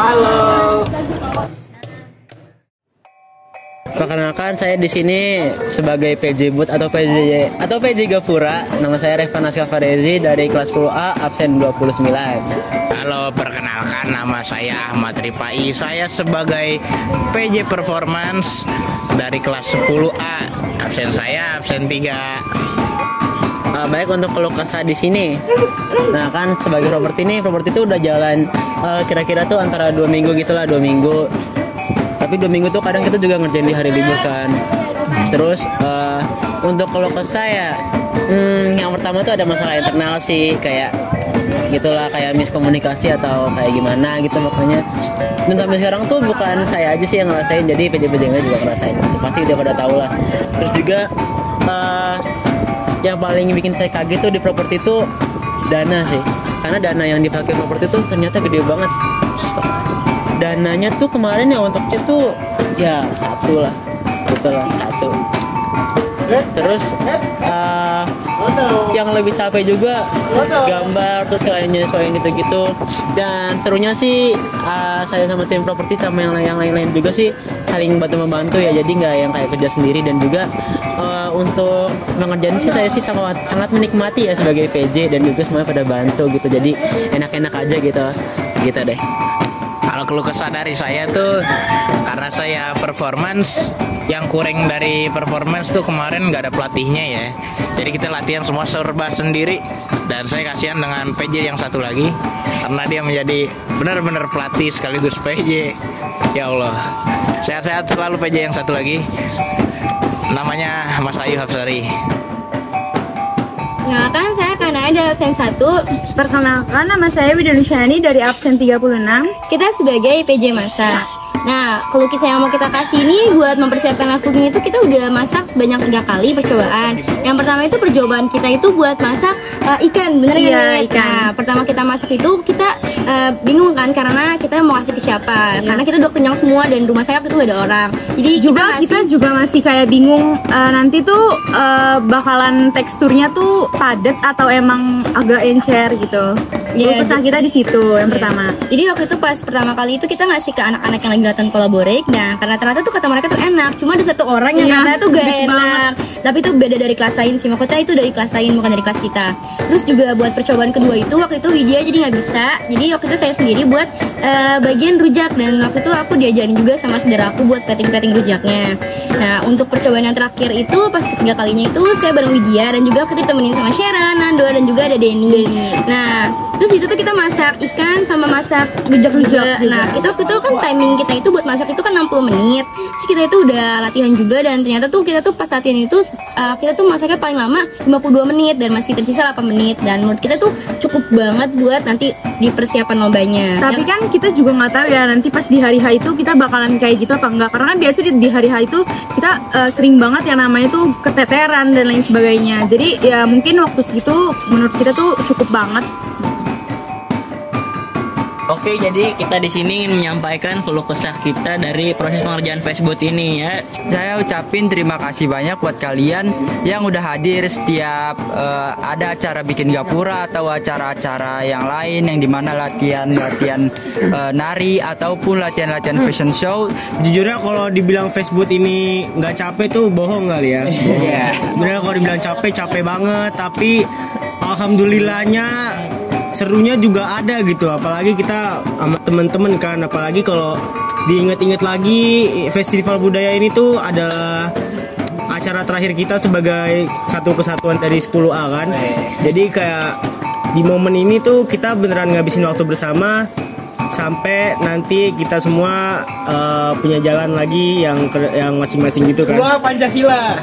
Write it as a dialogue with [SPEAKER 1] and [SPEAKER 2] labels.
[SPEAKER 1] Halo.
[SPEAKER 2] Perkenalkan, saya di sini sebagai PJ Booth atau PJ Gapura. Nama saya Revan Askafarezi dari kelas 10A absen 29.
[SPEAKER 3] Halo, perkenalkan nama saya Ahmad Ripai. Saya sebagai PJ Performance dari kelas 10A. Absen saya absen 3.
[SPEAKER 2] Baik, untuk keluh kesah di sini. Nah, kan sebagai properti itu udah jalan kira-kira tuh antara 2 minggu gitulah, 2 minggu. Tapi 2 minggu tuh kadang kita juga ngerjain di hari libur kan. Terus untuk keluh kesah ya, yang pertama tuh ada masalah internal sih, kayak gitulah, kayak miskomunikasi atau kayak gimana gitu makanya. Dan sampai sekarang tuh bukan saya aja sih yang ngerasain, jadi PJ-PJ juga ngerasain. Pasti udah pada tahu lah. Terus juga yang paling bikin saya kaget tuh di properti itu dana sih, karena dana yang dipakai properti itu ternyata gede banget. Dananya tuh kemarin yang untuknya tuh ya 1 lah, betul lah 1. Terus yang lebih capek juga gambar, terus kayak nyesuaiin gitu-gitu. Dan serunya sih saya sama tim properti sama yang lain-lain juga sih saling bantu-membantu ya, jadi nggak yang kayak kerja sendiri. Dan juga untuk mengerjain sih saya sih sangat menikmati ya sebagai PJ, dan juga semuanya pada bantu gitu, jadi enak-enak aja gitu deh.
[SPEAKER 3] Kalau keluh kesah dari saya tuh, karena saya performance, yang kurang dari performance tuh kemarin nggak ada pelatihnya ya. Jadi kita latihan semua serba sendiri. Dan saya kasihan dengan PJ yang satu lagi, karena dia menjadi benar-benar pelatih sekaligus PJ. Ya Allah, sehat-sehat selalu PJ yang satu lagi. Namanya Mas Ayu Hafsari.
[SPEAKER 4] Perkenalkan, saya Kanaya dari absen 1.
[SPEAKER 5] Perkenalkan, nama saya Widanusyani dari absen 36.
[SPEAKER 4] Kita sebagai PJ masak. Nah, kalau kisah yang mau kita kasih ini buat mempersiapkan cooking itu, kita udah masak sebanyak 3 kali percobaan. Yang pertama itu percobaan kita itu buat masak ikan, bener
[SPEAKER 5] iya,
[SPEAKER 4] ya?
[SPEAKER 5] Ikan.
[SPEAKER 4] Nah, pertama kita masak itu kita bingung kan, karena kita mau kasih ke siapa? Karena kita udah kenyang semua dan rumah saya waktu itu gak ada orang. Jadi
[SPEAKER 5] kita juga masih kayak bingung nanti tuh bakalan teksturnya tuh padat atau emang agak encer gitu.
[SPEAKER 4] Iya,
[SPEAKER 5] kesah kita di situ yang pertama.
[SPEAKER 4] Jadi waktu itu pas pertama kali itu kita ngasih ke anak-anak yang lagi latihan kolaborik. Nah, karena ternyata tuh kata mereka tuh enak. Cuma ada 1 orang yang katanya tuh gak enak. Tapi itu beda dari kelas lain sih. Maksudnya itu dari kelas lain, bukan dari kelas kita. Terus juga buat percobaan kedua itu waktu itu Widya jadi nggak bisa. Jadi waktu itu saya sendiri buat bagian rujak, dan waktu itu aku diajarin juga sama saudara aku buat plating rujaknya. Nah, untuk percobaan yang terakhir itu pas ketiga kalinya itu saya bareng Widya, dan juga kita ditemenin sama Sharon, Nando, dan juga ada Denny. Nah, terus itu tuh kita masak ikan sama masak rujak. Nah, kita waktu itu kan timing kita itu buat masak itu kan 60 menit. Terus kita itu udah latihan juga, dan ternyata tuh kita tuh pas latihan itu kita tuh masaknya paling lama 52 menit dan masih tersisa 8 menit. Dan menurut kita tuh cukup banget buat nanti di persiapan lombanya.
[SPEAKER 5] Tapi kan kita juga nggak tahu ya nanti pas di hari H itu kita bakalan kayak gitu apa enggak. Karena kan biasa di hari H itu kita sering banget yang namanya tuh keteteran dan lain sebagainya. Jadi ya mungkin waktu segitu menurut kita tuh cukup banget.
[SPEAKER 6] Oke, jadi kita di sini ingin menyampaikan keluh kesah kita dari proses pengerjaan Facebook ini ya.
[SPEAKER 7] Saya ucapin terima kasih banyak buat kalian yang udah hadir setiap ada acara bikin gapura atau acara-acara yang lain yang dimana latihan nari ataupun latihan fashion show.
[SPEAKER 1] Jujurnya kalau dibilang Facebook ini nggak capek tuh bohong kali ya. Sebenarnya kalau dibilang capek banget, tapi alhamdulillahnya serunya juga ada gitu, apalagi kita sama temen-temen kan, apalagi kalau diinget-inget lagi festival budaya ini tuh adalah acara terakhir kita sebagai satu kesatuan dari 10A kan. Jadi kayak di momen ini tuh kita beneran ngabisin waktu bersama sampai nanti kita semua punya jalan lagi yang masing-masing gitu kan.
[SPEAKER 2] Pancasila.